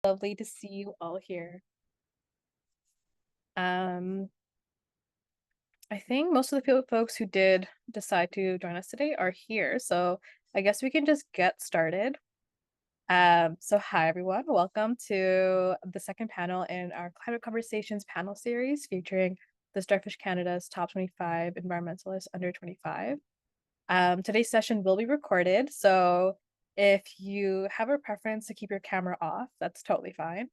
Lovely to see you all here. I think most of the folks who did decide to join us today are here, so I guess we can just get started. So hi everyone, welcome to the second panel in our Climate Conversations panel series featuring the Starfish Canada's top 25 environmentalists under 25. Today's session will be recorded, so if you have a preference to keep your camera off, that's totally fine.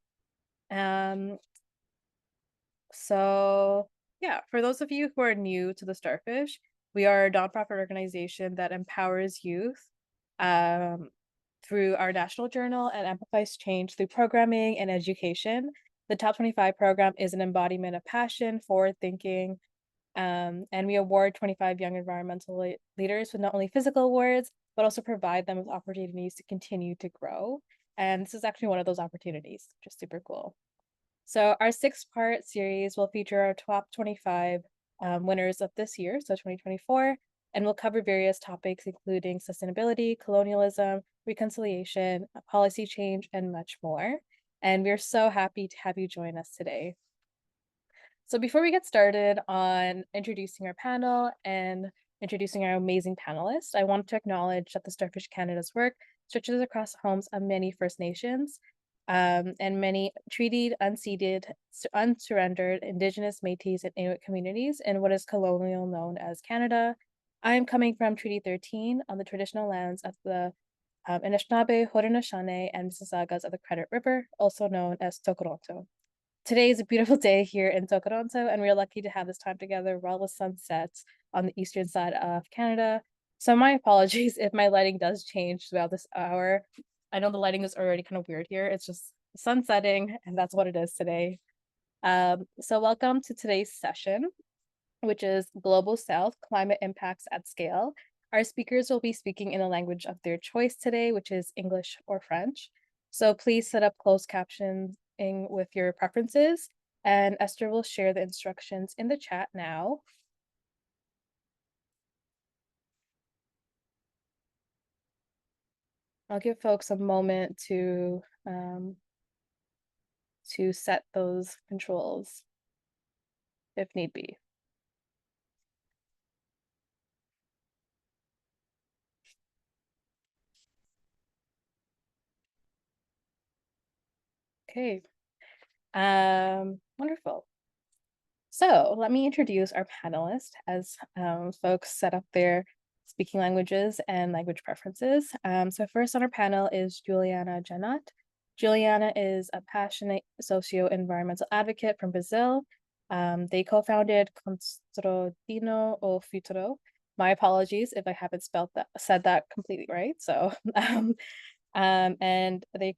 So yeah, for those of you who are new to the Starfish, we are a nonprofit organization that empowers youth through our national journal and amplifies change through programming and education. The Top 25 program is an embodiment of passion, forward thinking, and we award 25 young environmental leaders with not only physical awards, but also provide them with opportunities to continue to grow. And this is actually one of those opportunities, which is super cool. So our 6-part series will feature our top 25 winners of this year, so 2024, and we'll cover various topics including sustainability, colonialism, reconciliation, policy change, and much more. And we're so happy to have you join us today. So before we get started on introducing our panel and introducing our amazing panelists, I want to acknowledge that the Starfish Canada's work stretches across the homes of many First Nations, and many treated, unceded, unsurrendered Indigenous, Métis, and Inuit communities in what is colonial known as Canada. I am coming from Treaty 13 on the traditional lands of the Anishinaabe, Haudenosaunee, and Mississaugas of the Credit River, also known as Toronto. Today is a beautiful day here in Toronto, and we're lucky to have this time together while the sun sets on the eastern side of Canada. So my apologies if my lighting does change throughout this hour. I know the lighting is already kind of weird here. It's just sun setting, and that's what it is today. So welcome to today's session, which is Global South, Climate Impacts at Scale. Our speakers will be speaking in a language of their choice today, which is English or French. So please set up closed captioning with your preferences, and Esther will share the instructions in the chat now. I'll give folks a moment to set those controls if need be. Okay, wonderful. So let me introduce our panelists as folks set up their speaking languages and language preferences. So first on our panel is Juliana Janot. Juliana is a passionate socio-environmental advocate from Brazil. They co-founded Construindo o Futuro. My apologies if I haven't said that completely right. So and they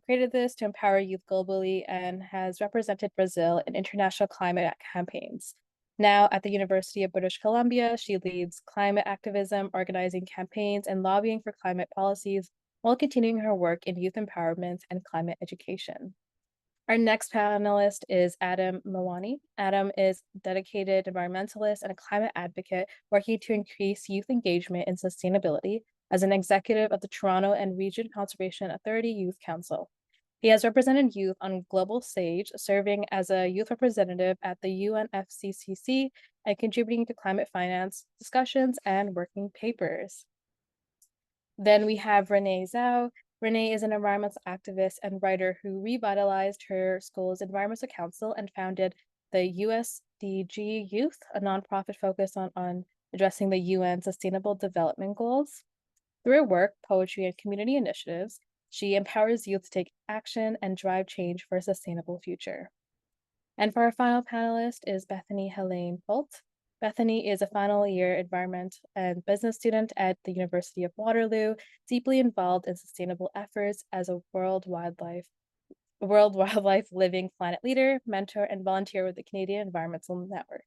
created this to empower youth globally and has represented Brazil in international climate campaigns. Now at the University of British Columbia, she leads climate activism, organizing campaigns, and lobbying for climate policies while continuing her work in youth empowerment and climate education. Our next panelist is Adam Mawani. Adam is a dedicated environmentalist and a climate advocate working to increase youth engagement in sustainability as an executive of the Toronto and Region Conservation Authority Youth Council. He has represented youth on global stage, serving as a youth representative at the UNFCCC and contributing to climate finance discussions and working papers. Then we have Renee Zhao. Renee is an environmental activist and writer who revitalized her school's environmental council and founded the USDG Youth, a nonprofit focused on addressing the UN Sustainable Development Goals. Through her work, poetry, and community initiatives, she empowers youth to take action and drive change for a sustainable future. And for our final panelist is Bethany Helaine Poltl. Bethany is a final year environment and business student at the University of Waterloo, deeply involved in sustainable efforts as a World Wildlife Living Planet leader, mentor, and volunteer with the Canadian Environmental Network.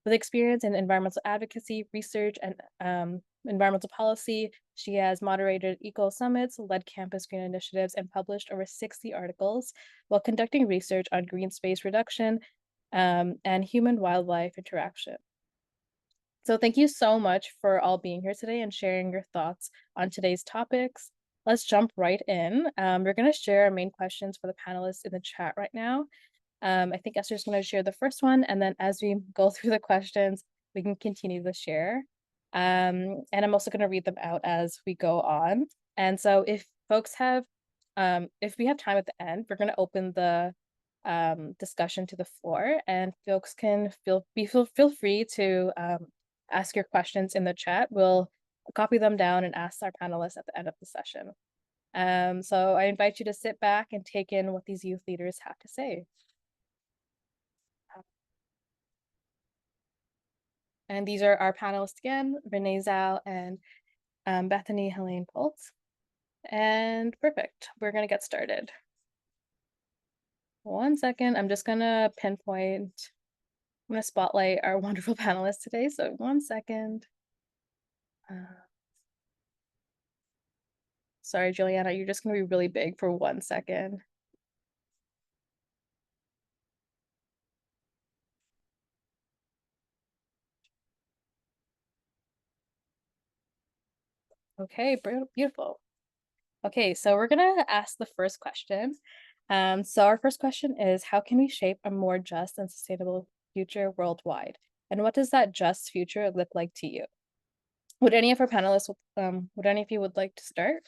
With experience in environmental advocacy, research, and environmental policy, she has moderated eco summits, led campus green initiatives, and published over 60 articles while conducting research on green space reduction and human-wildlife interaction. So thank you so much for all being here today and sharing your thoughts on today's topics. let's jump right in. We're going to share our main questions for the panelists in the chat right now. I think Esther's going to share the first one, and then as we go through the questions, we can continue to share. And I'm also going to read them out as we go on. And so if folks have, if we have time at the end, we're going to open the discussion to the floor, and folks can feel free to ask your questions in the chat. We'll copy them down and ask our panelists at the end of the session. So I invite you to sit back and take in what these youth leaders have to say. And these are our panelists again, Renee Zhao and Bethany, Helaine, Poltl. And perfect, we're gonna get started. 1 second, I'm just gonna pinpoint, I'm gonna spotlight our wonderful panelists today, so 1 second. Sorry, Juliana, you're just gonna be really big for 1 second. Okay, beautiful. Okay, so we're gonna ask the first question. So our first question is, how can we shape a more just and sustainable future worldwide? And what does that just future look like to you? Would any of our panelists, would any of you would like to start?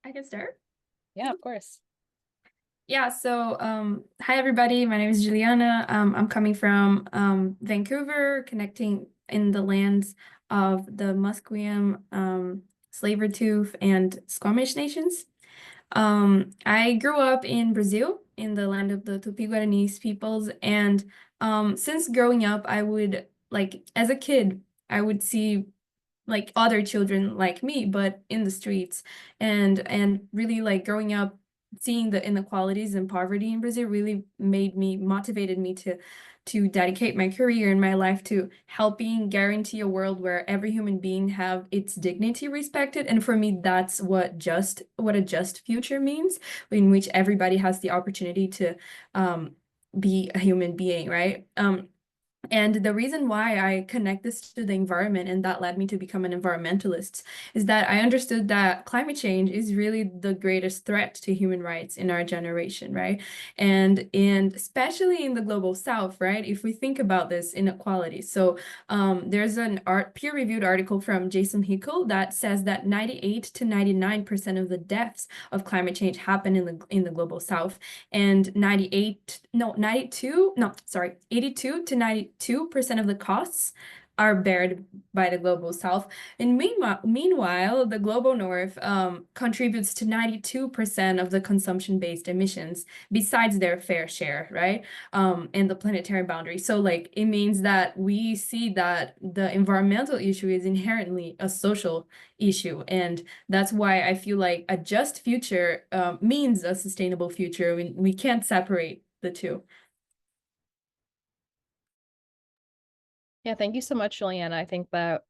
I can start? Yeah, of course. Yeah, so hi everybody, my name is Juliana. I'm coming from Vancouver, connecting in the lands of the Musqueam, Tsleil-Waututh, and Squamish nations. I grew up in Brazil, in the land of the Tupi-Guaranese peoples, and since growing up, I would, like, as a kid, I would see like other children like me, but in the streets, and really like growing up seeing the inequalities and poverty in Brazil really motivated me to dedicate my career and my life to helping guarantee a world where every human being have its dignity respected. And for me, that's what a just future means, in which everybody has the opportunity to be a human being, right? And the reason why I connect this to the environment, and that led me to become an environmentalist, is that I understood that climate change is really the greatest threat to human rights in our generation, right? And especially in the global south, right? If we think about this inequality. So there's an peer-reviewed article from Jason Hickel that says that 98 to 99% of the deaths of climate change happen in the global south, and 82 to 92% of the costs are bared by the global south. And meanwhile, the global north contributes to 92% of the consumption-based emissions, besides their fair share, right? And the planetary boundary. So like it means that we see that the environmental issue is inherently a social issue, and that's why I feel like a just future means a sustainable future. We can't separate the two. Yeah, thank you so much, Juliana. I think that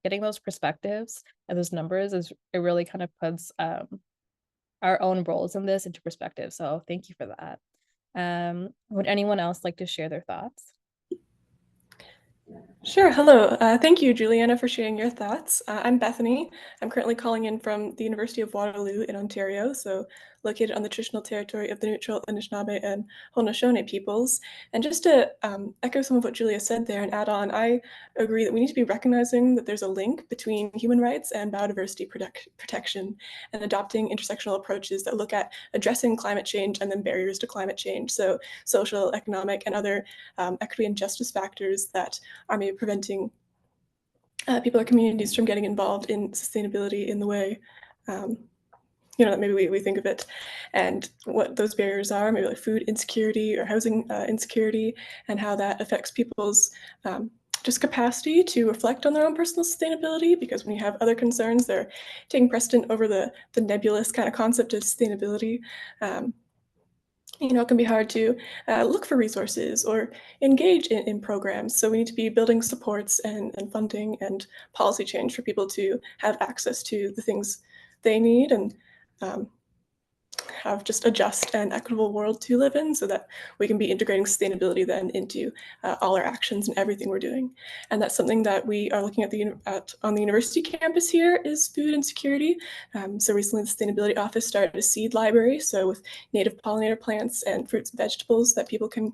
getting those perspectives and those numbers it really kind of puts our own roles in this into perspective. So thank you for that. Would anyone else like to share their thoughts? Sure. Hello. Thank you, Juliana, for sharing your thoughts. I'm Bethany. I'm currently calling in from the University of Waterloo in Ontario, so located on the traditional territory of the neutral Anishinaabe and Haudenosaunee peoples. And just to echo some of what Julia said there and add on, I agree that we need to be recognizing that there's a link between human rights and biodiversity protection, and adopting intersectional approaches that look at addressing climate change and then barriers to climate change. So social, economic, and other equity and justice factors that are maybe preventing people or communities from getting involved in sustainability in the way that maybe we think of it, and what those barriers are, maybe like food insecurity or housing insecurity, and how that affects people's just capacity to reflect on their own personal sustainability, because when you have other concerns, they're taking precedent over the nebulous kind of concept of sustainability. It can be hard to look for resources or engage in programs. So we need to be building supports and funding and policy change for people to have access to the things they need. And have just a just and equitable world to live in, so that we can be integrating sustainability then into all our actions and everything we're doing. And that's something that we are looking at on the university campus here is food insecurity. So recently the Sustainability Office started a seed library, so with native pollinator plants and fruits and vegetables that people can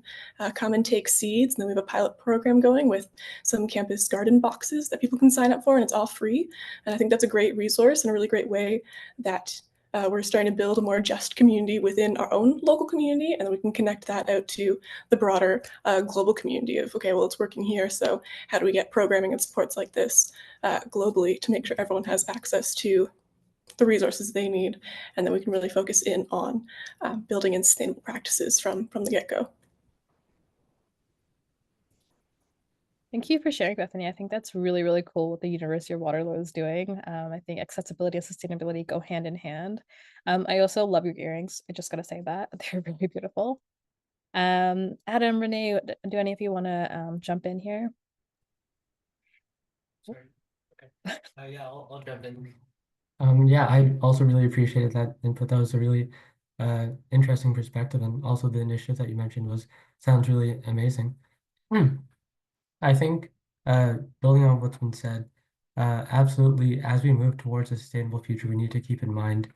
come and take seeds. And then we have a pilot program going with some campus garden boxes that people can sign up for, and it's all free. And I think that's a great resource and a really great way that we're starting to build a more just community within our own local community, and then we can connect that out to the broader global community of, okay, well, it's working here, so how do we get programming and supports like this globally to make sure everyone has access to the resources they need, and then we can really focus in on building in sustainable practices from the get-go. Thank you for sharing, Bethany. I think that's really, really cool what the University of Waterloo is doing. I think accessibility and sustainability go hand in hand. I also love your earrings. I just gotta say that. They're really beautiful. Adam, Renee, do any of you want to jump in here? Sorry. Okay. Yeah, I'll jump in. Yeah, I also really appreciated that input. That was a really interesting perspective, and also the initiative that you mentioned sounds really amazing. I think building on what's been said, absolutely, as we move towards a sustainable future, we need to keep in mind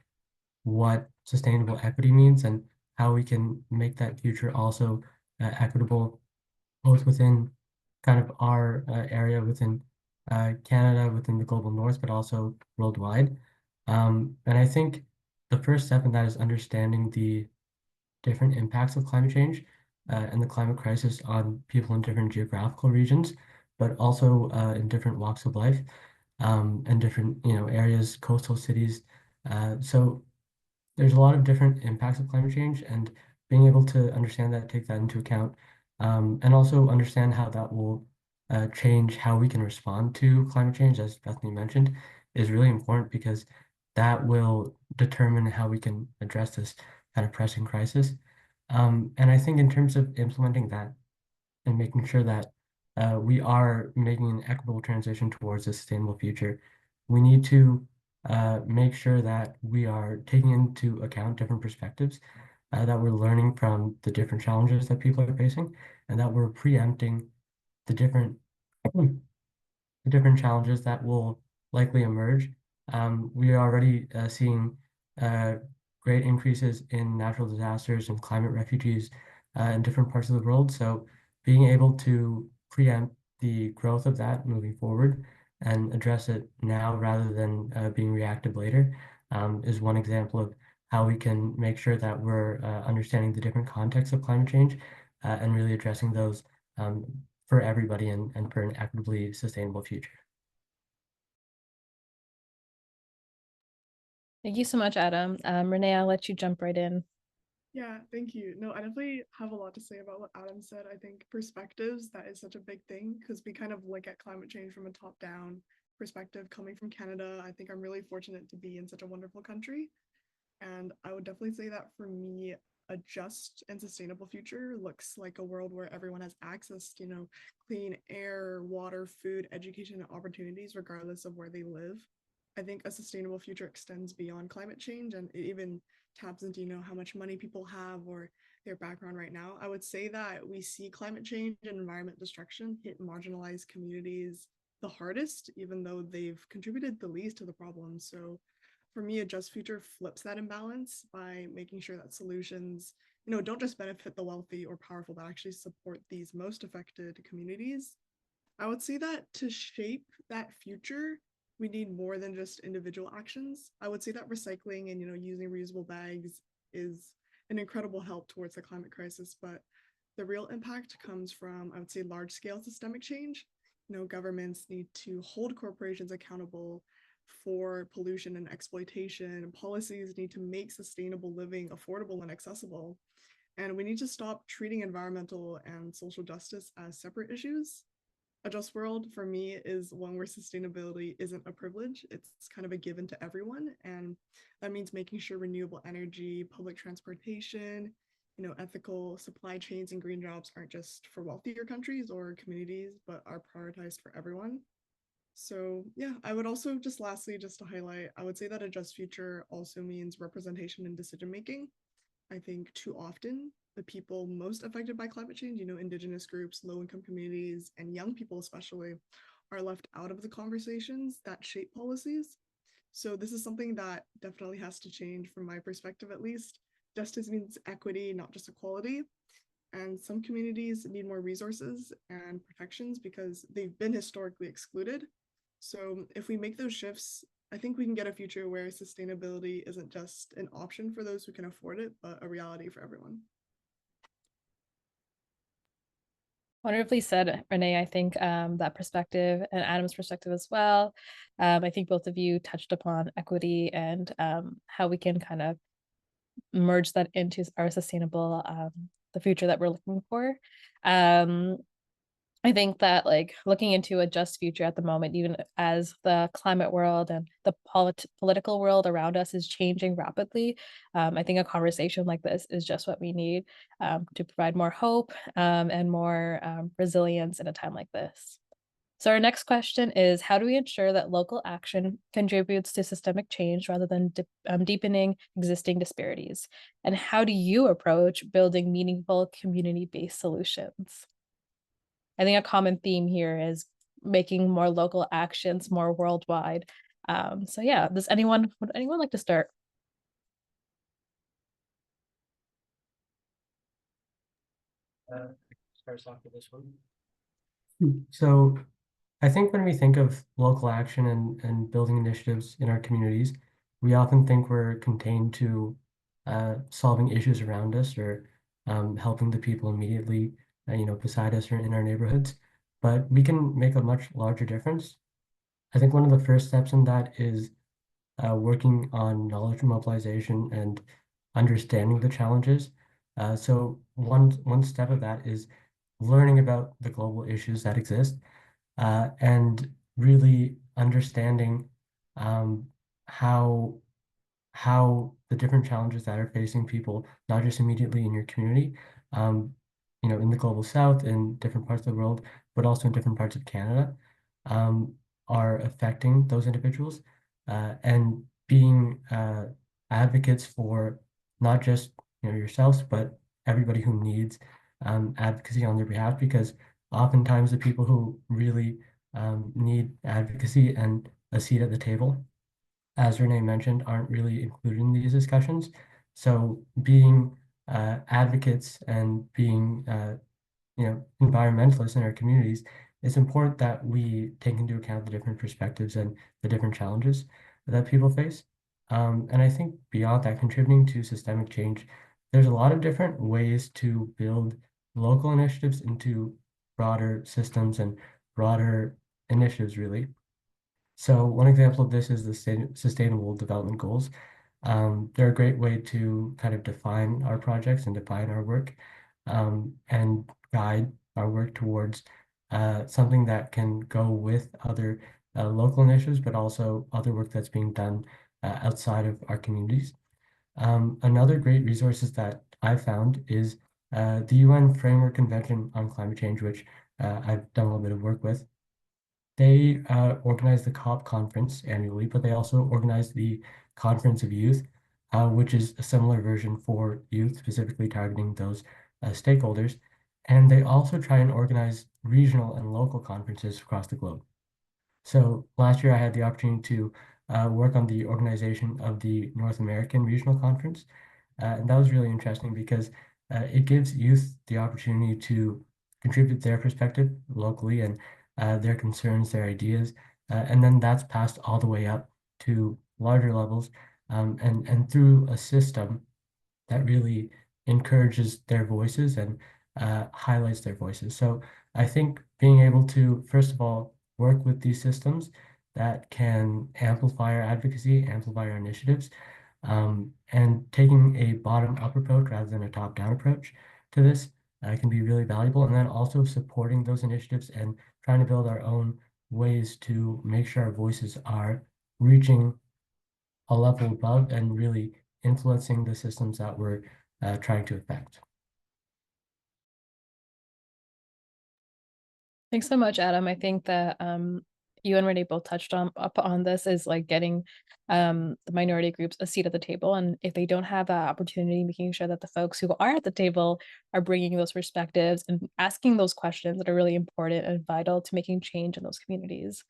what sustainable equity means and how we can make that future also equitable, both within kind of our area within Canada, within the global north, but also worldwide. And I think the first step in that is understanding the different impacts of climate change and the climate crisis on people in different geographical regions, but also in different walks of life and different areas, coastal cities. So there's a lot of different impacts of climate change, and being able to understand that, take that into account, and also understand how that will change how we can respond to climate change, as Bethany mentioned, is really important because that will determine how we can address this kind of pressing crisis. And I think in terms of implementing that and making sure that we are making an equitable transition towards a sustainable future, we need to make sure that we are taking into account different perspectives, that we're learning from the different challenges that people are facing, and that we're preempting the different challenges that will likely emerge. We are already seeing great increases in natural disasters and climate refugees in different parts of the world. So being able to preempt the growth of that moving forward and address it now rather than being reactive later is one example of how we can make sure that we're understanding the different contexts of climate change and really addressing those for everybody and for an equitably sustainable future. Thank you so much, Adam. Renee, I'll let you jump right in. Yeah, thank you. No, I definitely have a lot to say about what Adam said. I think perspectives, that is such a big thing because we kind of look at climate change from a top-down perspective. Coming from Canada, I think I'm really fortunate to be in such a wonderful country. And I would definitely say that for me, a just and sustainable future looks like a world where everyone has access to, clean air, water, food, education, and opportunities, regardless of where they live. I think a sustainable future extends beyond climate change, and it even taps into, how much money people have or their background right now. I would say that we see climate change and environment destruction hit marginalized communities the hardest, even though they've contributed the least to the problem. So for me, a just future flips that imbalance by making sure that solutions, don't just benefit the wealthy or powerful, but actually support these most affected communities. I would say that to shape that future, we need more than just individual actions. I would say that recycling and, using reusable bags is an incredible help towards the climate crisis, but the real impact comes from, I would say, large scale systemic change. Governments need to hold corporations accountable for pollution and exploitation. Policies need to make sustainable living affordable and accessible. And we need to stop treating environmental and social justice as separate issues. A just world for me is one where sustainability isn't a privilege, it's kind of a given to everyone. And that means making sure renewable energy, public transportation, ethical supply chains and green jobs aren't just for wealthier countries or communities, but are prioritized for everyone. So yeah, I would also just lastly, just to highlight, I would say that a just future also means representation in decision making. I think too often the people most affected by climate change, indigenous groups, low income communities, and young people especially, are left out of the conversations that shape policies. So this is something that definitely has to change from my perspective, at least. Justice means equity, not just equality. And some communities need more resources and protections because they've been historically excluded. So if we make those shifts, I think we can get a future where sustainability isn't just an option for those who can afford it, but a reality for everyone. Wonderfully said, Renee. I think that perspective and Adam's perspective as well. I think both of you touched upon equity and how we can kind of merge that into our sustainable, the future that we're looking for. I think that like looking into a just future at the moment, even as the climate world and the political world around us is changing rapidly, I think a conversation like this is just what we need to provide more hope and more resilience in a time like this. So our next question is, how do we ensure that local action contributes to systemic change rather than deepening existing disparities? And how do you approach building meaningful community-based solutions? I think a common theme here is making more local actions more worldwide. So yeah, would anyone like to start? Starts off with this one. So I think when we think of local action and building initiatives in our communities, we often think we're contained to solving issues around us or helping the people immediately, beside us or in our neighborhoods. But we can make a much larger difference. I think one of the first steps in that is working on knowledge mobilization and understanding the challenges. So one step of that is learning about the global issues that exist and really understanding um, how the different challenges that are facing people, not just immediately in your community, um, in the global south, in different parts of the world, but also in different parts of Canada, um, are affecting those individuals, and being advocates for not just yourselves, but everybody who needs advocacy on their behalf, because oftentimes the people who really need advocacy and a seat at the table, as Renee mentioned, aren't really included in these discussions. So being advocates and being environmentalists in our communities, it's important that we take into account the different perspectives and the different challenges that people face. And I think beyond that, contributing to systemic change, there's a lot of different ways to build local initiatives into broader systems and broader initiatives, really. So one example of this is the Sustainable Development Goals. They're a great way to kind of define our projects and define our work, and guide our work towards something that can go with other local initiatives, but also other work that's being done outside of our communities. Another great resources that I found is the UN Framework Convention on Climate Change, which I've done a little bit of work with. They organize the COP conference annually, but they also organize the Conference of Youth, which is a similar version for youth, specifically targeting those stakeholders. And they also try and organize regional and local conferences across the globe. So last year I had the opportunity to work on the organization of the North American Regional Conference. And that was really interesting because it gives youth the opportunity to contribute their perspective locally and their concerns, their ideas, and then that's passed all the way up to larger levels, and through a system that really encourages their voices and highlights their voices. So I think being able to, first of all, work with these systems that can amplify our advocacy, amplify our initiatives, and taking a bottom-up approach rather than a top-down approach to this can be really valuable. And then also supporting those initiatives and trying to build our own ways to make sure our voices are reaching a level above and really influencing the systems that we're trying to affect. Thanks so much, Adam. I think that you and Renee both touched on this, is like getting the minority groups a seat at the table. And if they don't have that opportunity, making sure that the folks who are at the table are bringing those perspectives and asking those questions that are really important and vital to making change in those communities.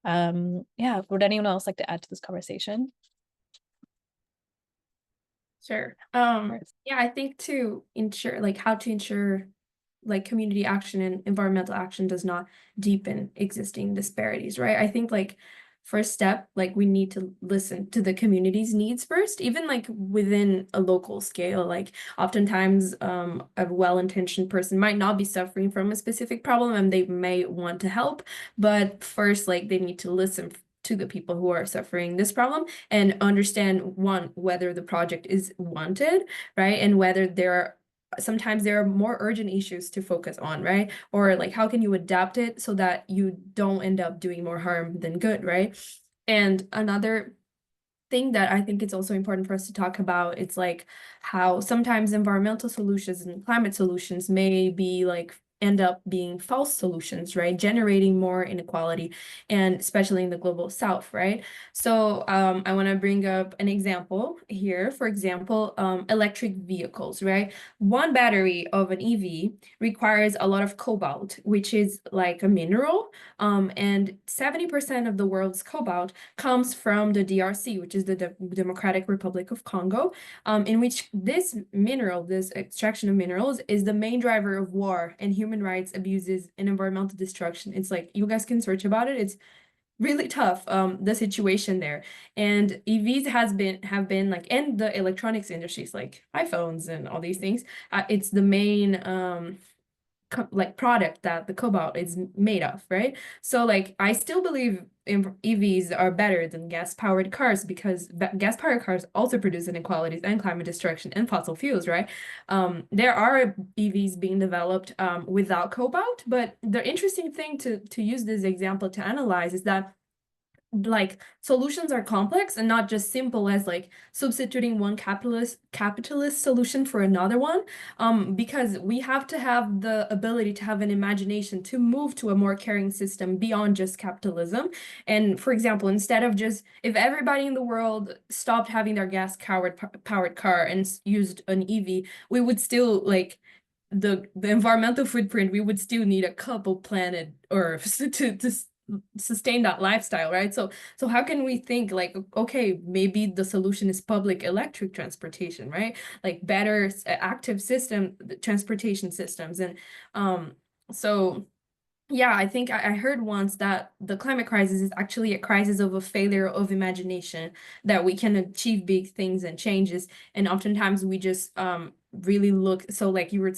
Yeah, would anyone else like to add to this conversation? Sure. Course. Yeah, I think to ensure, like, how to ensure like community action and environmental action does not deepen existing disparities, right? I think like first step, like we need to listen to the community's needs first, even like within a local scale. Like oftentimes a well-intentioned person might not be suffering from a specific problem and they may want to help, but first like they need to listen to the people who are suffering this problem and understand, one, whether the project is wanted, right? And whether sometimes there are more urgent issues to focus on, right? Or like, how can you adapt it so that you don't end up doing more harm than good, right? And another thing that I think it's also important for us to talk about, it's like how sometimes environmental solutions and climate solutions may be like end up being false solutions, right? Generating more inequality, and especially in the global south, right? So I want to bring up an example here. For example, electric vehicles, right? One battery of an EV requires a lot of cobalt, which is like a mineral, and 70% of the world's cobalt comes from the DRC, which is the Democratic Republic of Congo, in which this mineral, this extraction of minerals, is the main driver of war and human rights abuses and environmental destruction. It's like, you guys can search about it. It's really tough, the situation there. And EVs have been like, and the electronics industries like iPhones and all these things, it's the main like product that the cobalt is made of, right? So like I still believe EVs are better than gas-powered cars, because gas-powered cars also produce inequalities and climate destruction and fossil fuels, right? There are EVs being developed without cobalt, but the interesting thing to use this example to analyze is that like solutions are complex and not just simple as like substituting one capitalist solution for another one, because we have to have the ability to have an imagination to move to a more caring system beyond just capitalism. And for example, instead of just, if everybody in the world stopped having their powered car and used an EV, we would still like the environmental footprint, we would still need a couple planet Earths to sustain that lifestyle, right? So how can we think like, okay, maybe the solution is public electric transportation, right? Like better active transportation systems. And so yeah, I think I heard once that the climate crisis is actually a crisis of a failure of imagination, that we can achieve big things and changes, and oftentimes we just really look, so like you were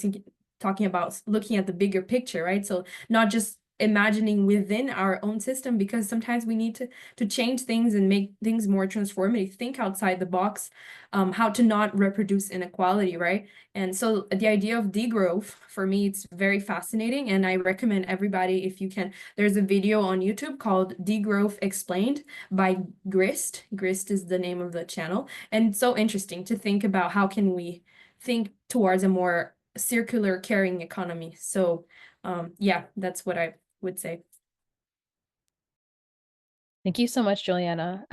talking about looking at the bigger picture, right? So not just imagining within our own system, because sometimes we need to change things and make things more transformative, think outside the box, how to not reproduce inequality, right? And so the idea of degrowth, for me, it's very fascinating, and I recommend everybody, if you can, there's a video on YouTube called Degrowth Explained by Grist. Grist is the name of the channel, and it's so interesting to think about how can we think towards a more circular, caring economy. So yeah, that's what I would say. Thank you so much, Juliana.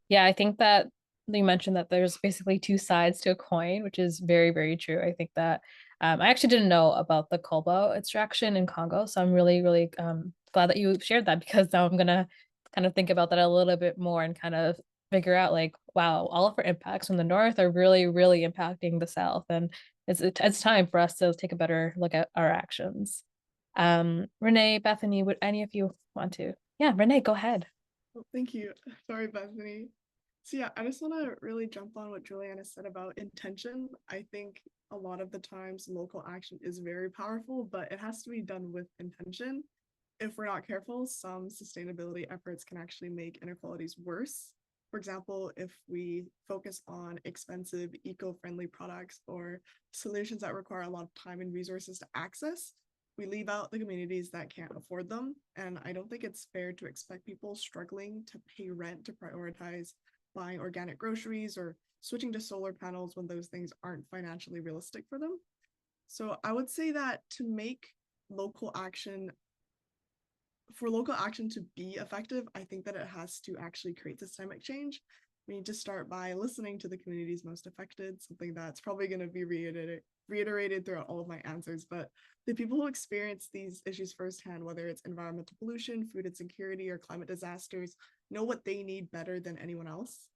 Yeah, I think that you mentioned that there's basically two sides to a coin, which is very, very true. I think that I actually didn't know about the cobalt extraction in Congo, so I'm really, really glad that you shared that, because now I'm gonna kind of think about that a little bit more and kind of figure out like, wow, all of our impacts from the north are really, really impacting the south, and it's time for us to take a better look at our actions. Renee, Bethany, would any of you want to? Yeah, Renee, go ahead. Oh, thank you. Sorry, Bethany. So yeah, I just want to really jump on what Juliana said about intention. I think a lot of the times local action is very powerful, but it has to be done with intention. If we're not careful, some sustainability efforts can actually make inequalities worse. For example, if we focus on expensive eco-friendly products or solutions that require a lot of time and resources to access, we leave out the communities that can't afford them. And I don't think it's fair to expect people struggling to pay rent to prioritize buying organic groceries or switching to solar panels when those things aren't financially realistic for them. So I would say that to make local action for local action to be effective, I think that it has to actually create systemic change. We need to start by listening to the communities most affected, something that's probably going to be reiterated throughout all of my answers, but the people who experience these issues firsthand, whether it's environmental pollution, food insecurity, or climate disasters, know what they need better than anyone else.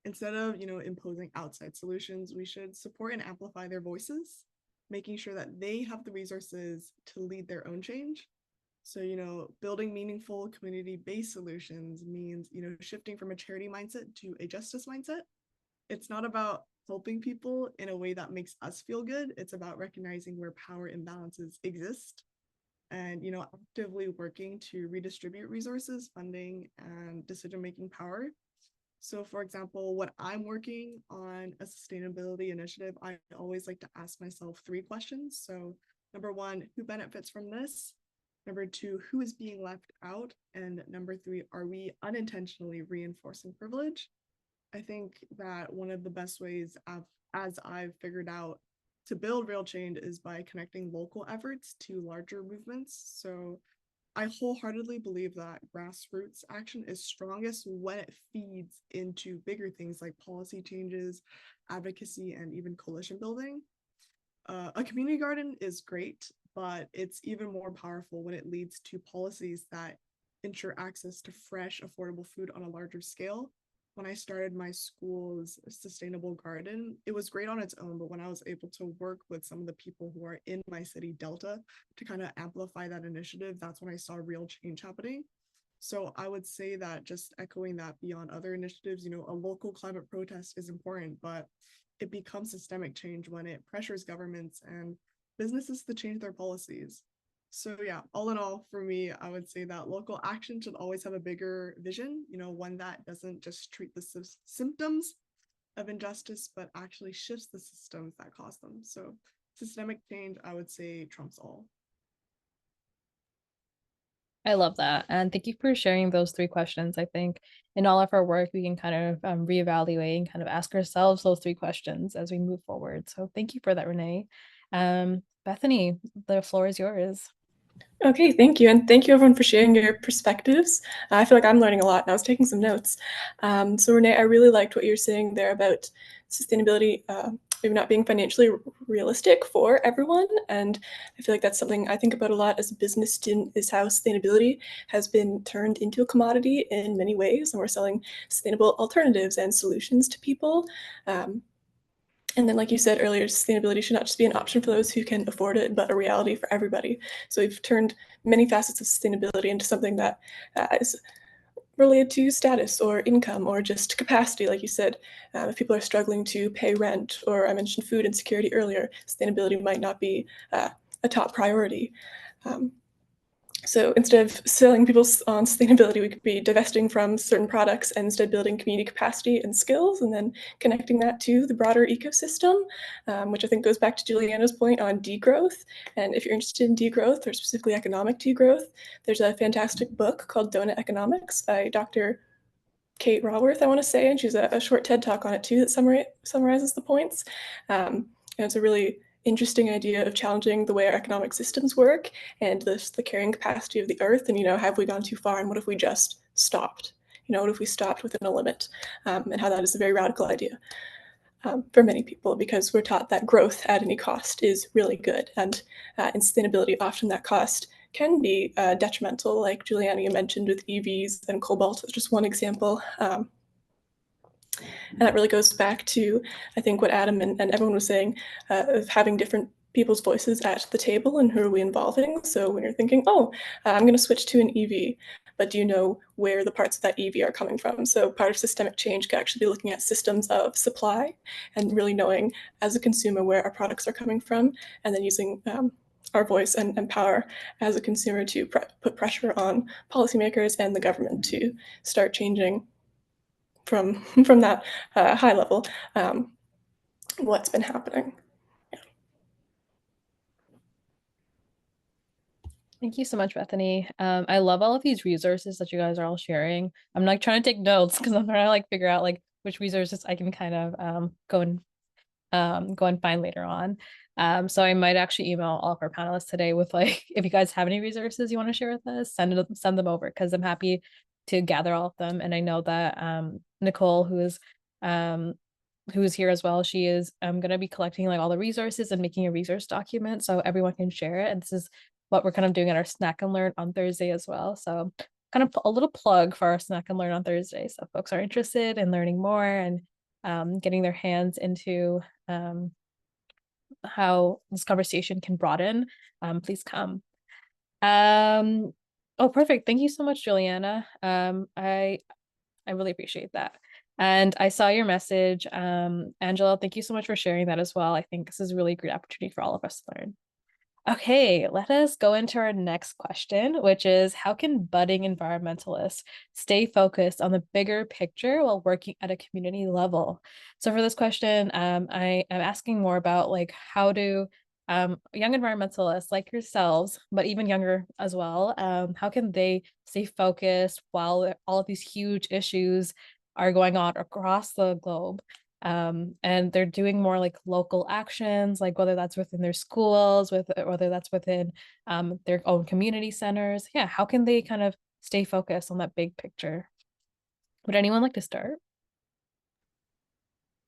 Instead of, imposing outside solutions, we should support and amplify their voices, making sure that they have the resources to lead their own change. So, building meaningful community-based solutions means, shifting from a charity mindset to a justice mindset. It's not about helping people in a way that makes us feel good. It's about recognizing where power imbalances exist and, actively working to redistribute resources, funding, and decision-making power. So, for example, when I'm working on a sustainability initiative, I always like to ask myself 3 questions. So, number 1, who benefits from this? Number 2, who is being left out? And number 3, are we unintentionally reinforcing privilege? I think that one of the best ways as I've figured out to build real change is by connecting local efforts to larger movements. So I wholeheartedly believe that grassroots action is strongest when it feeds into bigger things like policy changes, advocacy, and even coalition building. A community garden is great, but it's even more powerful when it leads to policies that ensure access to fresh, affordable food on a larger scale. When I started my school's sustainable garden, it was great on its own, but when I was able to work with some of the people who are in my city, Delta, to kind of amplify that initiative, that's when I saw real change happening. So I would say that, just echoing that beyond other initiatives, a local climate protest is important, but it becomes systemic change when it pressures governments and businesses to change their policies. So yeah, all in all, for me, I would say that local action should always have a bigger vision, one that doesn't just treat the symptoms of injustice, but actually shifts the systems that cause them. So systemic change, I would say, trumps all. I love that. And thank you for sharing those 3 questions. I think in all of our work, we can kind of reevaluate and kind of ask ourselves those 3 questions as we move forward. So thank you for that, Renee. Bethany, the floor is yours. Okay, thank you. And thank you everyone for sharing your perspectives. I feel like I'm learning a lot and I was taking some notes. So Renee, I really liked what you're saying there about sustainability maybe not being financially realistic for everyone. And I feel like that's something I think about a lot as a business student, is how sustainability has been turned into a commodity in many ways. And we're selling sustainable alternatives and solutions to people. And then, like you said earlier, sustainability should not just be an option for those who can afford it, but a reality for everybody. So we've turned many facets of sustainability into something that is related to status or income or just capacity. Like you said, if people are struggling to pay rent, or I mentioned food insecurity earlier, sustainability might not be a top priority. So instead of selling people on sustainability, we could be divesting from certain products and instead building community capacity and skills, and then connecting that to the broader ecosystem, which I think goes back to Juliana's point on degrowth. And if you're interested in degrowth, or specifically economic degrowth, there's a fantastic book called Donut Economics by Dr. Kate Raworth, I want to say, and she's a short TED Talk on it too that summarizes the points. And it's a really interesting idea of challenging the way our economic systems work and the carrying capacity of the earth. And, have we gone too far? And what if we just stopped? What if we stopped within a limit? And how that is a very radical idea for many people, because we're taught that growth at any cost is really good. And in sustainability, often that cost can be detrimental, like Juliana, you mentioned with EVs and cobalt, just one example. And that really goes back to, I think, what Adam and everyone was saying, of having different people's voices at the table and who are we involving. So when you're thinking, I'm going to switch to an EV, but do you know where the parts of that EV are coming from? So part of systemic change could actually be looking at systems of supply and really knowing as a consumer where our products are coming from, and then using our voice and power as a consumer to put pressure on policymakers and the government to start changing from that high level what's been happening. Thank you so much, Bethany. I love all of these resources that you guys are all sharing. I'm like trying to take notes because I'm trying to figure out which resources I can kind of go and go and find later on. So I might actually email all of our panelists today with like, if you guys have any resources you want to share with us, send them over, because I'm happy to gather all of them. And I know that Nicole, who is here as well, she is going to be collecting like all the resources and making a resource document so everyone can share it. And this is what we're kind of doing at our Snack and Learn on Thursday as well. So kind of a little plug for our Snack and Learn on Thursday. So if folks are interested in learning more and getting their hands into how this conversation can broaden, please come. Oh, perfect. Thank you so much, Juliana. I really appreciate that. And I saw your message. Angela, thank you so much for sharing that as well. I think this is a really great opportunity for all of us to learn. Okay, let us go into our next question, which is, how can budding environmentalists stay focused on the bigger picture while working at a community level? So for this question, I am asking more about like, how do young environmentalists like yourselves, but even younger as well, how can they stay focused while all of these huge issues are going on across the globe? And they're doing more like local actions, like whether that's within their schools, whether that's within their own community centers. Yeah, how can they kind of stay focused on that big picture? Would anyone like to start?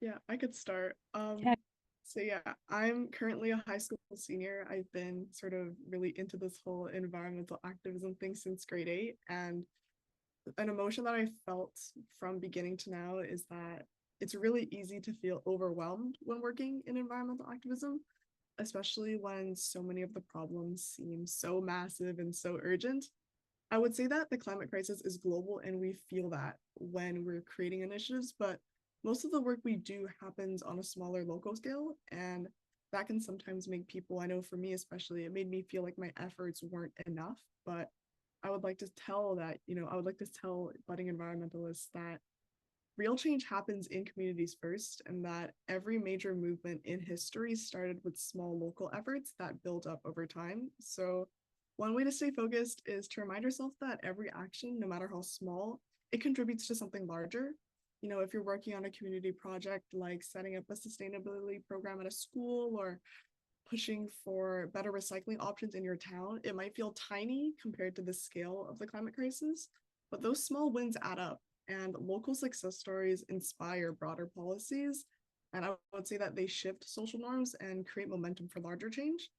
Yeah, I could start. Yeah. So yeah, I'm currently a high school senior. I've been sort of really into this whole environmental activism thing since grade 8, and an emotion that I felt from beginning to now is that it's really easy to feel overwhelmed when working in environmental activism, especially when so many of the problems seem so massive and so urgent. I would say that the climate crisis is global, and we feel that when we're creating initiatives, but most of the work we do happens on a smaller local scale, and that can sometimes make people, I know for me especially, it made me feel like my efforts weren't enough. But I would like to tell budding environmentalists that real change happens in communities first, and that every major movement in history started with small local efforts that build up over time. So one way to stay focused is to remind yourself that every action, no matter how small, it contributes to something larger. If you're working on a community project like setting up a sustainability program at a school or pushing for better recycling options in your town, it might feel tiny compared to the scale of the climate crisis, but those small wins add up, and local success stories inspire broader policies. And I would say that they shift social norms and create momentum for larger change.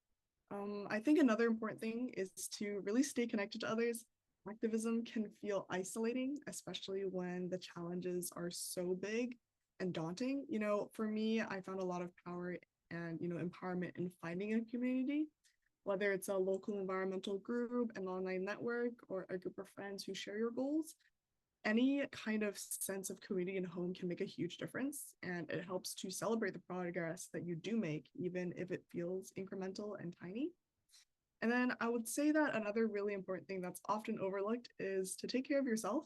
I think another important thing is to really stay connected to others. Activism can feel isolating, especially when the challenges are so big and daunting. For me, I found a lot of power and empowerment in finding a community, whether it's a local environmental group, an online network, or a group of friends who share your goals. Any kind of sense of community and home can make a huge difference, and it helps to celebrate the progress that you do make, even if it feels incremental and tiny. And then I would say that another really important thing that's often overlooked is to take care of yourself.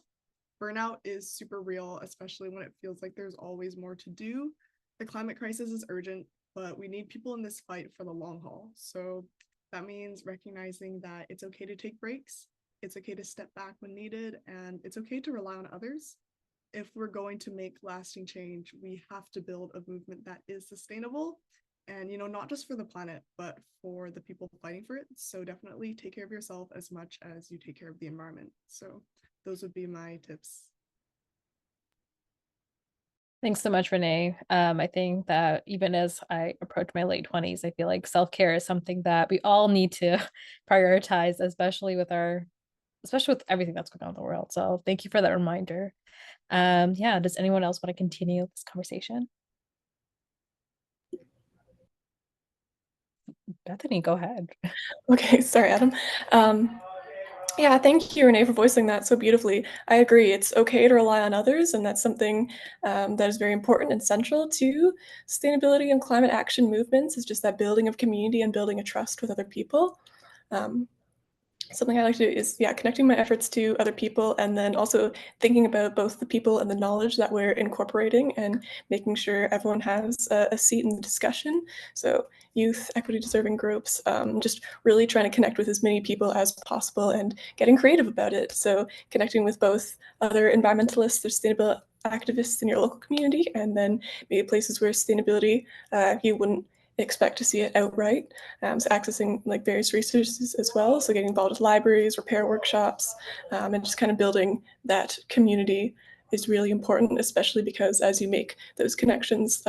Burnout is super real, especially when it feels like there's always more to do. The climate crisis is urgent, but we need people in this fight for the long haul. So that means recognizing that it's okay to take breaks, it's okay to step back when needed, and it's okay to rely on others. If we're going to make lasting change, we have to build a movement that is sustainable and, not just for the planet, but for the people fighting for it. So definitely take care of yourself as much as you take care of the environment. So those would be my tips. Thanks so much, Renee. I think that even as I approach my late 20s, I feel like self-care is something that we all need to prioritize, especially with everything that's going on in the world. So thank you for that reminder. Yeah, does anyone else want to continue this conversation? Bethany, go ahead. Okay, sorry, Adam. Yeah, thank you, Renee, for voicing that so beautifully. I agree. It's okay to rely on others, and that's something that is very important and central to sustainability and climate action movements, is just that building of community and building a trust with other people. Something I like to do is, connecting my efforts to other people, and then also thinking about both the people and the knowledge that we're incorporating, and making sure everyone has a seat in the discussion. So youth, equity deserving groups, just really trying to connect with as many people as possible and getting creative about it. So connecting with both other environmentalists or activists in your local community, and then maybe places where sustainability, you wouldn't expect to see it outright. So accessing like various resources as well. So getting involved with libraries, repair workshops, and just kind of building that community is really important, especially because as you make those connections,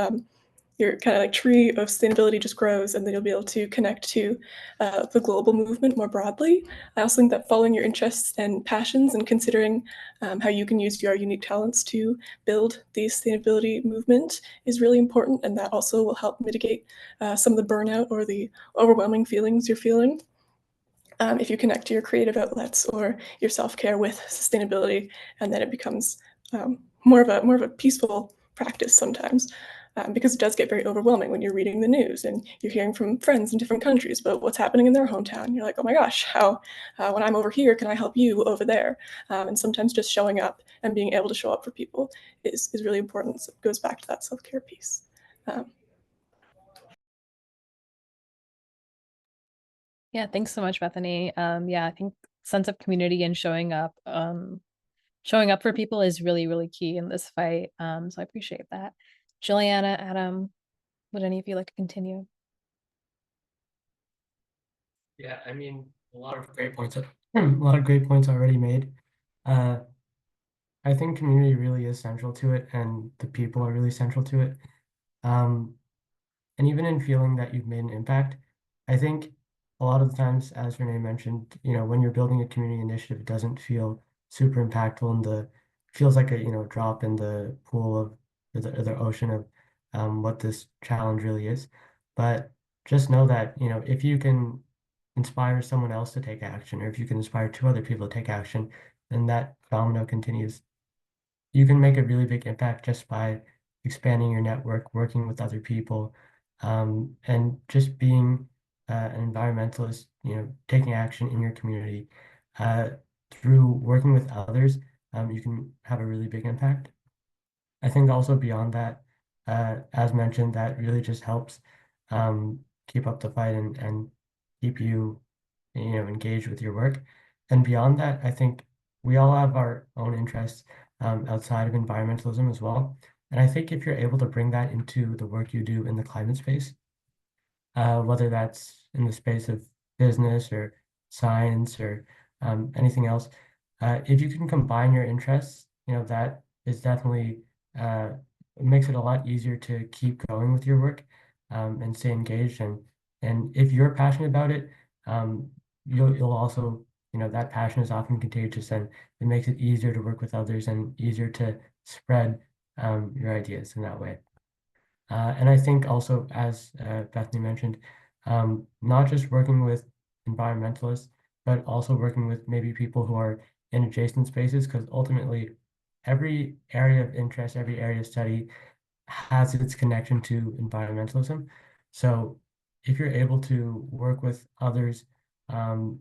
your kind of like tree of sustainability just grows, and then you'll be able to connect to the global movement more broadly. I also think that following your interests and passions and considering how you can use your unique talents to build the sustainability movement is really important, and that also will help mitigate some of the burnout or the overwhelming feelings you're feeling. If you connect to your creative outlets or your self-care with sustainability, and then it becomes more of a peaceful practice sometimes. Because it does get very overwhelming when you're reading the news and you're hearing from friends in different countries about what's happening in their hometown. You're like, oh my gosh, how, when I'm over here, can I help you over there? And sometimes just showing up and being able to show up for people is really important. So it goes back to that self-care piece. Yeah, thanks so much, Bethany. Yeah, I think sense of community and showing up for people is really, really key in this fight. So I appreciate that. Juliana, Adam, would any of you like to continue? Yeah, I mean, a lot of great points. A lot of great points already made. I think community really is central to it, and the people are really central to it. And even in feeling that you've made an impact, I think a lot of the times, as Renee mentioned, when you're building a community initiative, it doesn't feel super impactful, and feels like a drop in the pool of the ocean of what this challenge really is. But just know that if you can inspire someone else to take action, or if you can inspire two other people to take action, then that domino continues. You can make a really big impact just by expanding your network, working with other people, and just being an environmentalist, taking action in your community. Through working with others, you can have a really big impact. I think also beyond that, as mentioned, that really just helps keep up the fight and keep you, engaged with your work. And beyond that, I think we all have our own interests outside of environmentalism as well. And I think if you're able to bring that into the work you do in the climate space, whether that's in the space of business or science or anything else, if you can combine your interests, that is definitely makes it a lot easier to keep going with your work and stay engaged. And if you're passionate about it, you'll also, that passion is often contagious, and it makes it easier to work with others and easier to spread your ideas in that way. And I think also, as Bethany mentioned, not just working with environmentalists, but also working with maybe people who are in adjacent spaces, because ultimately every area of interest, every area of study has its connection to environmentalism. So if you're able to work with others and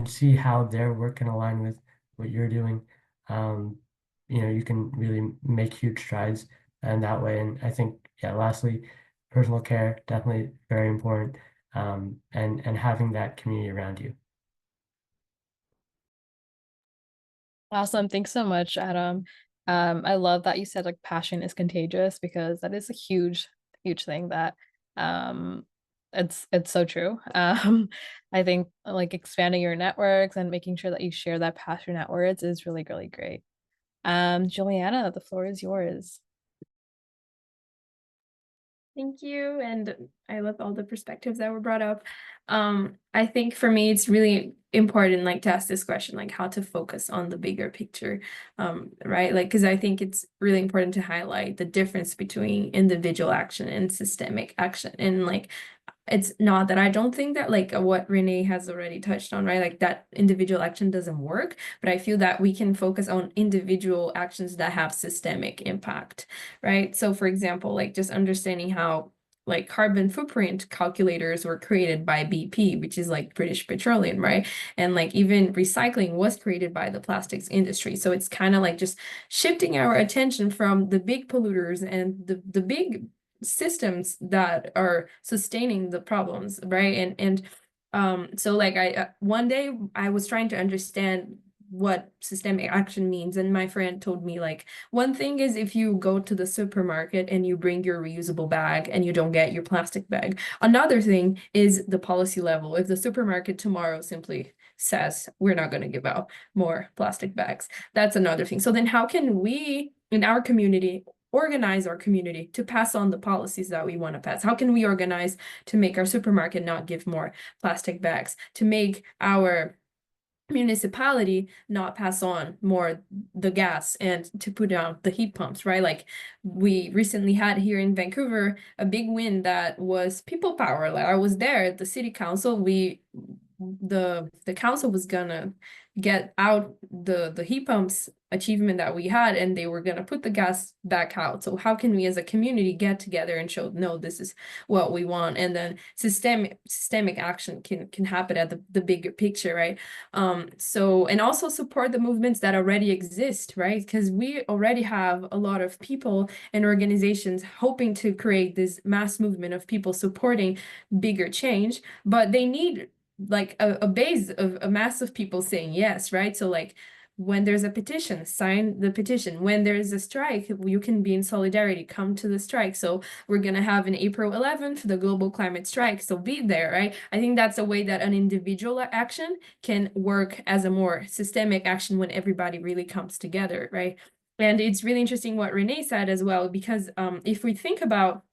see how their work can align with what you're doing, you can really make huge strides in that way. And I think, yeah, lastly, personal care, definitely very important, and having that community around you. Awesome. Thanks so much, Adam. I love that you said like passion is contagious, because that is a huge, huge thing that it's so true. I think like expanding your networks and making sure that you share that passion outwards is really, really great. Juliana, the floor is yours. Thank you. And I love all the perspectives that were brought up. I think for me, it's really important, like, to ask this question, like how to focus on the bigger picture, right? Like, because I think it's really important to highlight the difference between individual action and systemic action. And like, it's not that I don't think that, like, what Renee has already touched on, right? Like that individual action doesn't work, but I feel that we can focus on individual actions that have systemic impact, right? So for example, like just understanding how like carbon footprint calculators were created by BP, which is like British Petroleum, right? And like even recycling was created by the plastics industry. So it's kind of like just shifting our attention from the big polluters and the big systems that are sustaining the problems, right? And so like I one day I was trying to understand what systemic action means. And my friend told me, like, one thing is if you go to the supermarket and you bring your reusable bag and you don't get your plastic bag. Another thing is the policy level. If the supermarket tomorrow simply says we're not going to give out more plastic bags, that's another thing. So then how can we in our community organize our community to pass on the policies that we want to pass? How can we organize to make our supermarket not give more plastic bags, to make our municipality not pass on more the gas, and to put down the heat pumps, right? Like, we recently had here in Vancouver a big win that was people power. Like, I was there at the city council. The council was gonna get out the heat pumps achievement that we had, and they were gonna put the gas back out. So how can we as a community get together and show, no, this is what we want? And then systemic action can happen at the bigger picture, right? So, and also support the movements that already exist, right? Because we already have a lot of people and organizations hoping to create this mass movement of people supporting bigger change, but they need like a base of a mass of people saying yes, right? So like, when there's a petition, sign the petition. When there's a strike, you can be in solidarity, come to the strike. So we're gonna have an April 11th, the global climate strike, so be there, right? I think that's a way that an individual action can work as a more systemic action when everybody really comes together, right? And it's really interesting what Renee said as well, because if we think about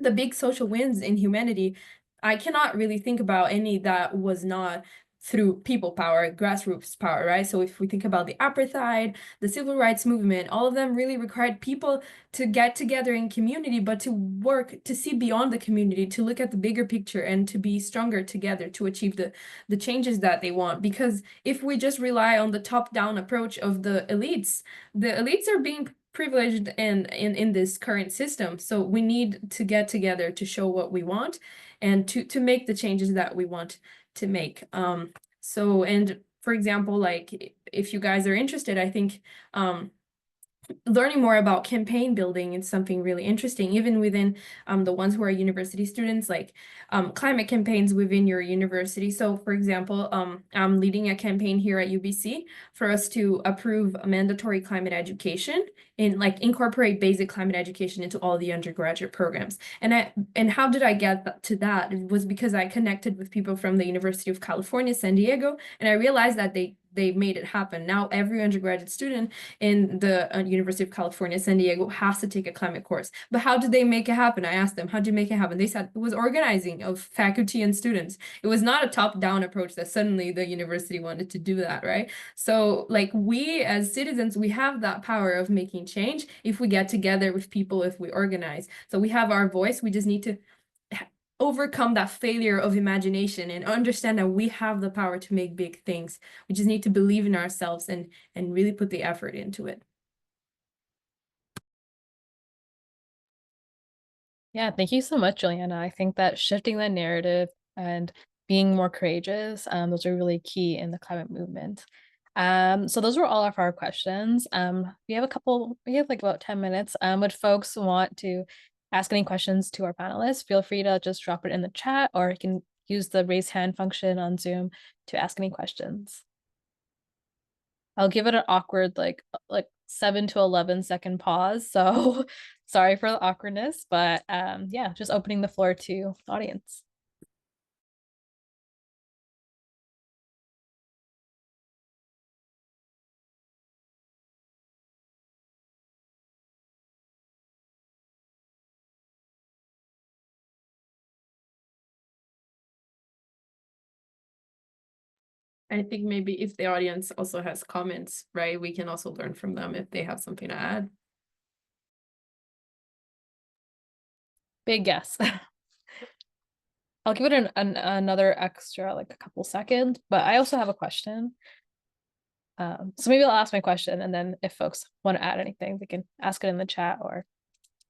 the big social wins in humanity, I cannot really think about any that was not through people power, grassroots power, right? So if we think about the apartheid, the civil rights movement, all of them really required people to get together in community, but to work, to see beyond the community, to look at the bigger picture, and to be stronger together to achieve the changes that they want. Because if we just rely on the top-down approach of the elites are being privileged in this current system. So we need to get together to show what we want, and to make the changes that we want to make. So, and for example, like, if you guys are interested, I think learning more about campaign building is something really interesting, even within the ones who are university students, like climate campaigns within your university. So for example, I'm leading a campaign here at UBC for us to approve a mandatory climate education, and like incorporate basic climate education into all the undergraduate programs. And how did I get to that? It was because I connected with people from the University of California, San Diego, and I realized that they made it happen. Now every undergraduate student in the University of California, San Diego has to take a climate course. But how did they make it happen? I asked them, how did you make it happen? They said it was organizing of faculty and students. It was not a top-down approach that suddenly the university wanted to do that, right? So like, we as citizens, we have that power of making change if we get together with people, if we organize. So we have our voice, we just need to overcome that failure of imagination and understand that we have the power to make big things. We just need to believe in ourselves and really put the effort into it. Yeah, thank you so much, Juliana. I think that shifting the narrative and being more courageous, those are really key in the climate movement. So those were all of our questions. We have like about 10 minutes. Would folks want to ask any questions to our panelists? Feel free to just drop it in the chat, or you can use the raise hand function on Zoom to ask any questions. I'll give it an awkward like 7 to 11 second pause. So sorry for the awkwardness, but yeah, just opening the floor to audience. I think maybe if the audience also has comments, right, we can also learn from them if they have something to add. Big yes. I'll give it another extra, like a couple seconds, but I also have a question. So maybe I'll ask my question, and then if folks want to add anything, they can ask it in the chat or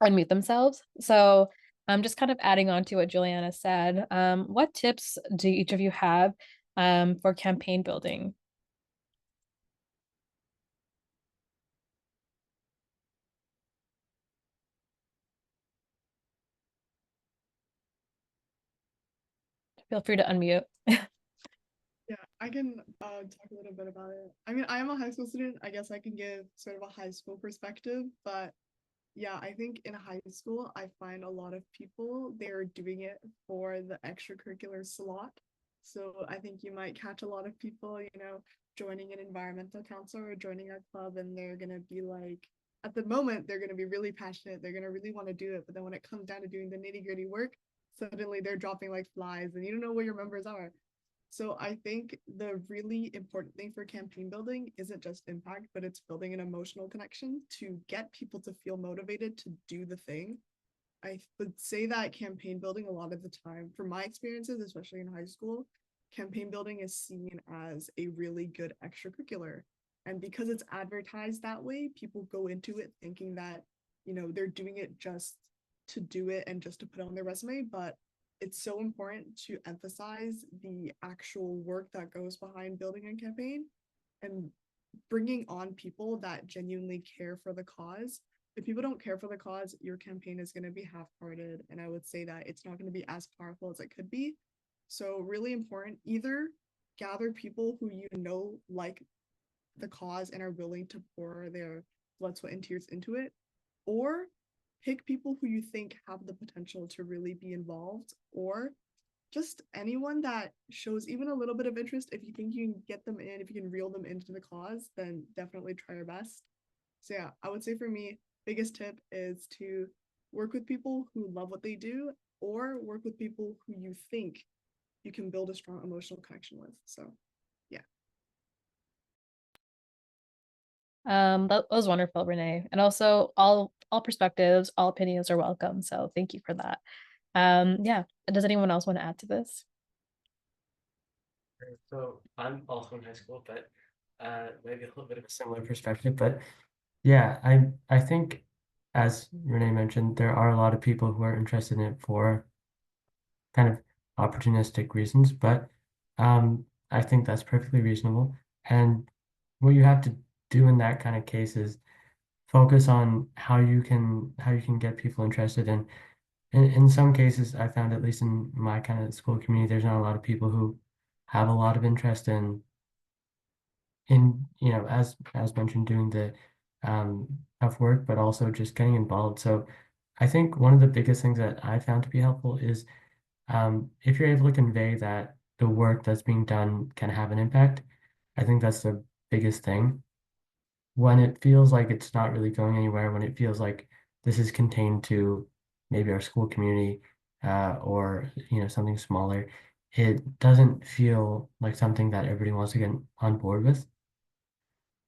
unmute themselves. So I'm just kind of adding on to what Juliana said. What tips do each of you have for campaign building? Feel free to unmute. Yeah, I can talk a little bit about it. I mean, I am a high school student. I guess I can give sort of a high school perspective, but yeah, I think in high school, I find a lot of people, they're doing it for the extracurricular slot. So I think you might catch a lot of people, joining an environmental council or joining our club, and they're going to be like, at the moment, they're going to be really passionate. They're going to really want to do it. But then when it comes down to doing the nitty-gritty work, suddenly they're dropping like flies and you don't know where your members are. So I think the really important thing for campaign building isn't just impact, but it's building an emotional connection to get people to feel motivated to do the thing. I would say that campaign building a lot of the time, from my experiences, especially in high school, campaign building is seen as a really good extracurricular. And because it's advertised that way, people go into it thinking that, they're doing it just to do it and just to put it on their resume. But it's so important to emphasize the actual work that goes behind building a campaign and bringing on people that genuinely care for the cause. If people don't care for the cause, your campaign is going to be half-hearted, and I would say that it's not going to be as powerful as it could be. So really important, either gather people who like the cause and are willing to pour their blood, sweat, and tears into it, or pick people who you think have the potential to really be involved, or just anyone that shows even a little bit of interest. If you think you can get them in, if you can reel them into the cause, then definitely try your best. So yeah, I would say for me, biggest tip is to work with people who love what they do, or work with people who you think you can build a strong emotional connection with. So yeah. That was wonderful, Renee. And also all perspectives, all opinions are welcome. So thank you for that. Yeah. Does anyone else want to add to this? So I'm also in high school, but maybe a little bit of a similar perspective. But yeah, I think, as Renee mentioned, there are a lot of people who are interested in it for kind of opportunistic reasons, but I think that's perfectly reasonable. And what you have to do in that kind of case is focus on how you can get people interested in some cases. I found, at least in my kind of school community, there's not a lot of people who have a lot of interest in as mentioned, doing the tough work, but also just getting involved. So I think one of the biggest things that I found to be helpful is if you're able to convey that the work that's being done can have an impact. I think that's the biggest thing. When it feels like it's not really going anywhere, when it feels like this is contained to maybe our school community or something smaller, it doesn't feel like something that everybody wants to get on board with.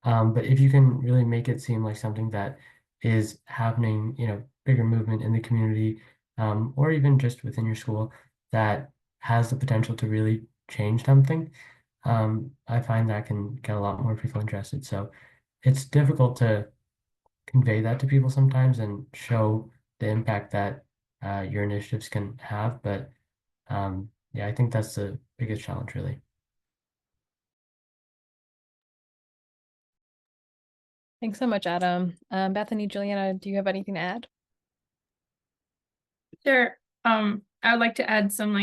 But if you can really make it seem like something that is happening, bigger movement in the community, or even just within your school that has the potential to really change something, I find that can get a lot more people interested. So it's difficult to convey that to people sometimes and show the impact that your initiatives can have. But yeah, I think that's the biggest challenge, really. Thanks so much, Adam. Bethany, Juliana, do you have anything to add? Sure. I would like to add some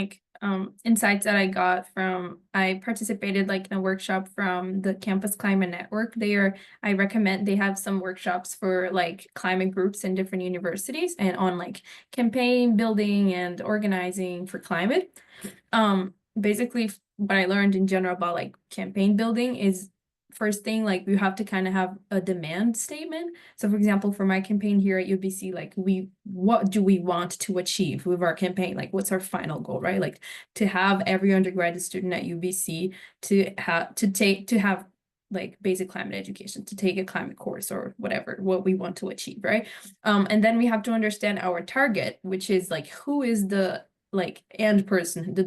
insights that I got from, I participated in a workshop from the Campus Climate Network. I recommend, they have some workshops for climate groups in different universities and on campaign building and organizing for climate. Basically what I learned in general about campaign building is, first thing, you have to kind of have a demand statement. So for example, for my campaign here at UBC, what do we want to achieve with our campaign? What's our final goal, right? To have every undergraduate student at UBC to have basic climate education, to take a climate course or whatever, what we want to achieve, right? And then we have to understand our target, which is who is the end person, the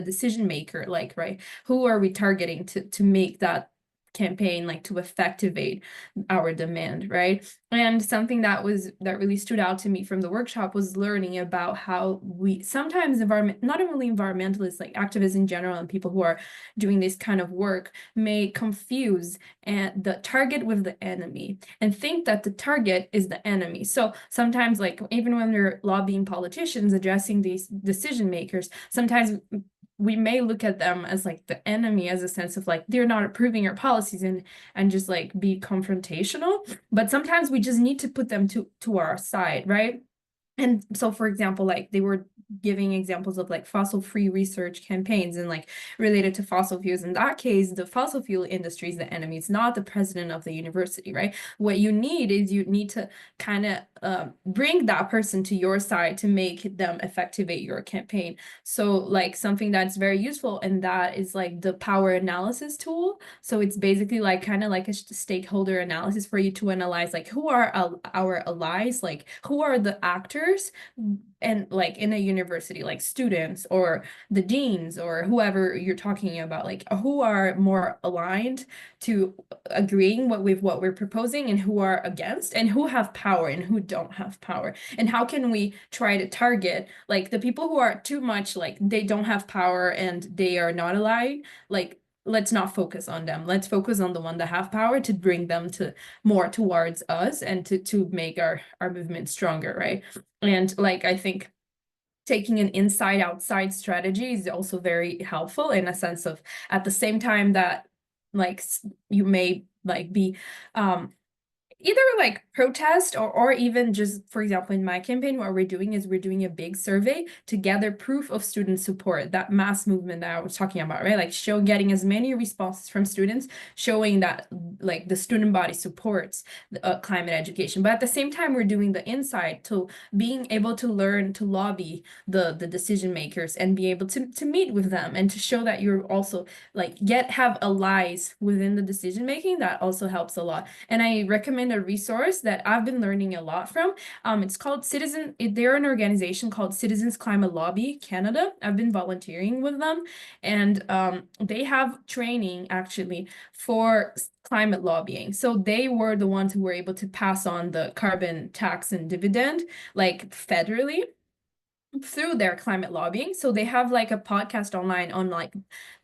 decision maker, right? Who are we targeting to make that campaign, to effectivate our demand, right? And something that really stood out to me from the workshop was learning about how we sometimes not only environmentalists, activists in general, and people who are doing this kind of work may confuse the target with the enemy and think that the target is the enemy. So sometimes, even when they're lobbying politicians, addressing these decision makers, sometimes we may look at them as like the enemy, as a sense of like they're not approving our policies and just like be confrontational. But sometimes we just need to put them to our side, right? And so, for example, like they were giving examples of like fossil-free research campaigns and like related to fossil fuels. In that case, the fossil fuel industry is the enemy. It's not the president of the university, right? What you need is you need to kind of bring that person to your side to make them effectivate your campaign. So like something that's very useful, and that is like the power analysis tool. So it's basically like kind of like a stakeholder analysis for you to analyze like who are our allies, like who are the actors, and like in a university, like students or the deans or whoever you're talking about, like who are more aligned to agreeing with what we're proposing, and who are against, and who have power and who don't have power, and how can we try to target like the people who are too much like they don't have power and they are not aligned. Like, let's not focus on them. Let's focus on the one that have power to bring them to more towards us and to make our movement stronger, right? And like I think taking an inside outside strategy is also very helpful, in a sense of at the same time that like you may like be either like protest or even just, for example, in my campaign, what we're doing is we're doing a big survey to gather proof of student support, that mass movement that I was talking about, right? Like getting as many responses from students, showing that like the student body supports climate education. But at the same time, we're doing the inside to being able to learn to lobby the decision makers and be able to meet with them and to show that you're also like have allies within the decision making. That also helps a lot. And I recommend a resource that I've been learning a lot from. It's called they're an organization called Citizens Climate Lobby Canada. I've been volunteering with them, and they have training actually for climate lobbying. So they were the ones who were able to pass on the carbon tax and dividend like federally through their climate lobbying. So they have like a podcast online on like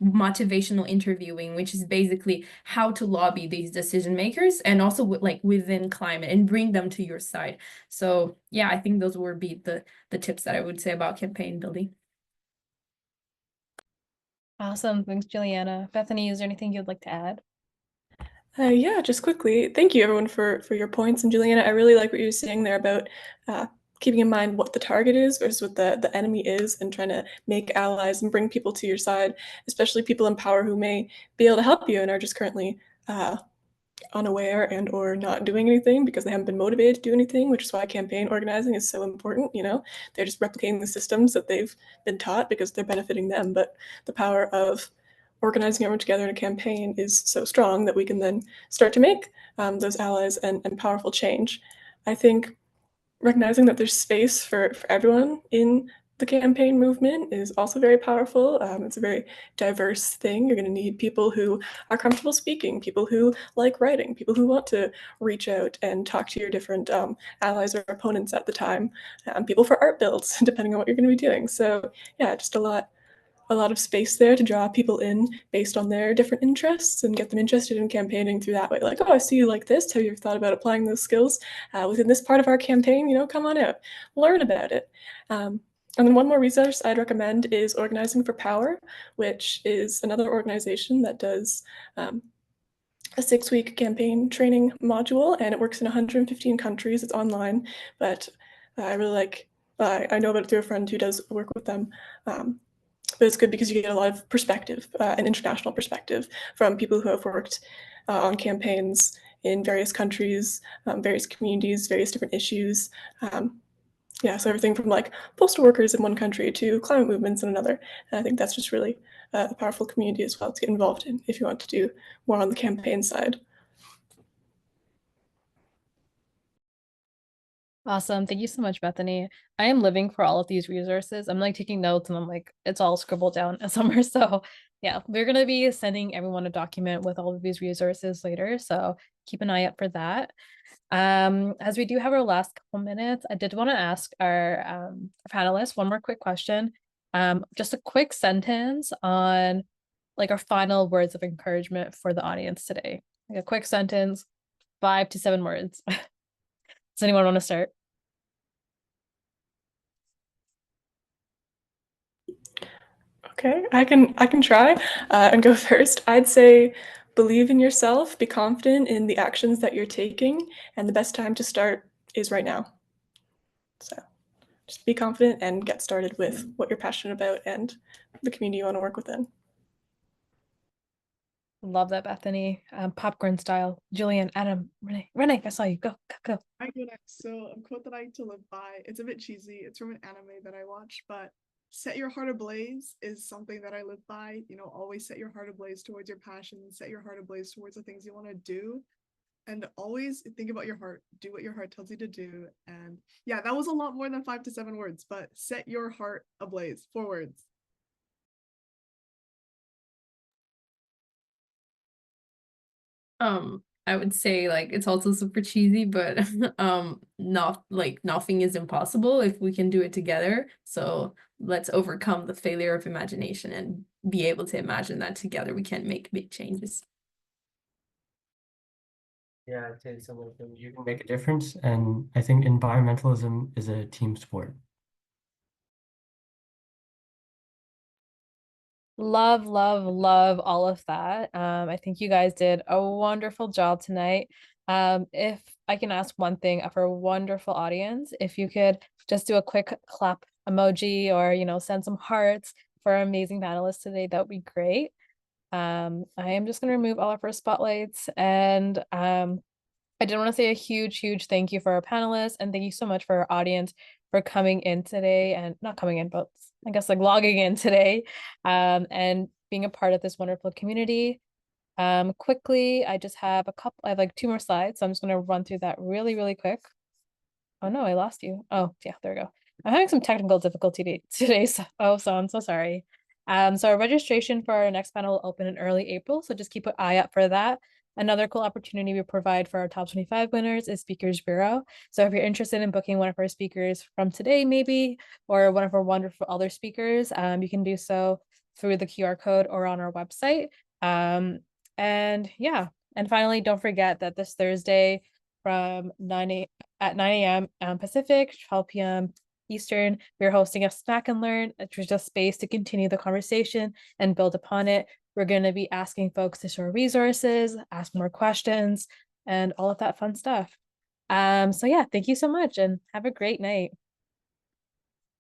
motivational interviewing, which is basically how to lobby these decision makers, and also like within climate, and bring them to your side. So yeah, I think those would be the tips that I would say about campaign building. Awesome. Thanks, Juliana. Bethany, is there anything you'd like to add? Yeah, just quickly, thank you everyone for your points. And Juliana, I really like what you were saying there about keeping in mind what the target is versus what the enemy is, and trying to make allies and bring people to your side, especially people in power who may be able to help you and are just currently unaware and or not doing anything because they haven't been motivated to do anything, which is why campaign organizing is so important. They're just replicating the systems that they've been taught because they're benefiting them. But the power of organizing everyone together in a campaign is so strong that we can then start to make those allies and powerful change. I think recognizing that there's space for everyone in the campaign movement is also very powerful. It's a very diverse thing. You're going to need people who are comfortable speaking, people who like writing, people who want to reach out and talk to your different allies or opponents at the time, people for art builds, depending on what you're going to be doing. So yeah, just a lot of space there to draw people in based on their different interests and get them interested in campaigning through that way. Like, oh, I see you like this. Have you ever thought about applying those skills within this part of our campaign? Come on out, learn about it. And then one more resource I'd recommend is Organizing for Power, which is another organization that does a 6-week campaign training module, and it works in 115 countries. It's online, but I really like, I know about it through a friend who does work with them. But it's good because you get a lot of perspective, an international perspective from people who have worked on campaigns in various countries, various communities, various different issues. So everything from like postal workers in one country to climate movements in another. And I think that's just really a powerful community as well to get involved in if you want to do more on the campaign side. Awesome. Thank you so much, Bethany. I am living for all of these resources. I'm like taking notes and I'm like, it's all scribbled down somewhere. So yeah, we're going to be sending everyone a document with all of these resources later. So keep an eye out for that. As we do have our last couple minutes, I did want to ask our panelists one more quick question. Just a quick sentence on like our final words of encouragement for the audience today. Like a quick sentence, 5 to 7 words. Does anyone want to start? Okay, I can try and go first. I'd say believe in yourself, be confident in the actions that you're taking, and the best time to start is right now. So just be confident and get started with what you're passionate about and the community you want to work within. Love that, Bethany. Popcorn style. Julian, Adam, Renee, I saw you. Go. I go next. So a quote that I like to live by. It's a bit cheesy. It's from an anime that I watch, but set your heart ablaze is something that I live by. You know, always set your heart ablaze towards your passions, set your heart ablaze towards the things you want to do. And always think about your heart. Do what your heart tells you to do. And yeah, that was a lot more than 5 to 7 words, but set your heart ablaze. 4 words. I would say like it's also super cheesy, but not like nothing is impossible if we can do it together. So let's overcome the failure of imagination and be able to imagine that together we can make big changes. Yeah, I'd say similar thing. You can make a difference, and I think environmentalism is a team sport. Love all of that. I think you guys did a wonderful job tonight. If I can ask one thing of our wonderful audience, if you could just do a quick clap emoji or, you know, send some hearts for our amazing panelists today, that would be great. I am just going to remove all of our spotlights, and I did want to say a huge thank you for our panelists, and thank you so much for our audience for coming in today, and not coming in, but I guess like logging in today, and being a part of this wonderful community. Quickly, I have like 2 more slides, so I'm just gonna run through that really quick. Oh no, I lost you. Oh yeah, there we go. I'm having some technical difficulty today, so I'm so sorry. So our registration for our next panel will open in early April, so just keep an eye out for that. Another cool opportunity we provide for our top 25 winners is Speakers Bureau. So if you're interested in booking one of our speakers from today, maybe, or one of our wonderful other speakers, you can do so through the QR code or on our website. And yeah, and finally, don't forget that this Thursday from 9 a.m. Pacific, 12 p.m. Eastern, we're hosting a Snack and Learn, which is just space to continue the conversation and build upon it. We're going to be asking folks to share resources, ask more questions, and all of that fun stuff. So yeah, thank you so much and have a great night.